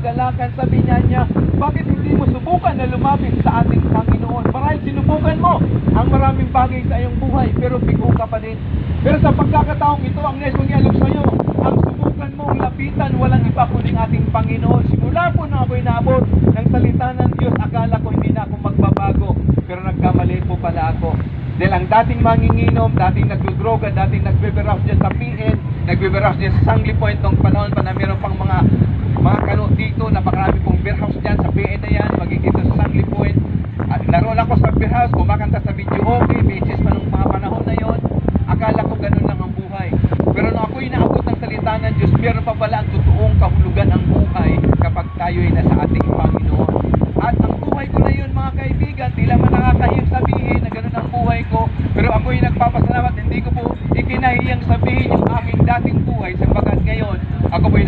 kagalakan. Sabi niya, bakit hindi mo subukan na lumapit sa ating Panginoon? Marahil sinubukan mo ang maraming bagay sa iyong buhay, pero bigo ka pa din. Pero sa pagkakataong ito, ang nais kong ialok sa iyo, ang subukan mong lapitan, walang iba kundi ating Panginoon. Simula po na ako'y naabot ng salita ng Diyos, akala ko hindi na ako magbabago, pero nagkamali po pala ako. Dahil ang dating manginginom, dating nagdudroga, dating nagbibiraos dyan sa PN, nagbibiraos dyan sa Sangli Point, nung panahon pa na meron pang mga kano dito, napakarami pong beer house dyan sa PN na yan, magiging sa Sangli Point. At naroon ako sa beer house, kumakanta sa video okay, beaches pa nung mga panahon na yon. Akala ko ganun lang ang buhay. Pero nung ako'y naabot ng salita ng Diyos, meron pa pala ang totoong kahulugan ng buhay kapag tayo'y nasa ating Panginoon. At ang buhay ko na yun, mga kaibigan, di lang man nakakahiyang sabihin na ganun ang buhay ko, pero ako'y nagpapasalamat, hindi ko po ikinahiyang sabihin yung aking dating buhay, sabagat ngayon, ako po'y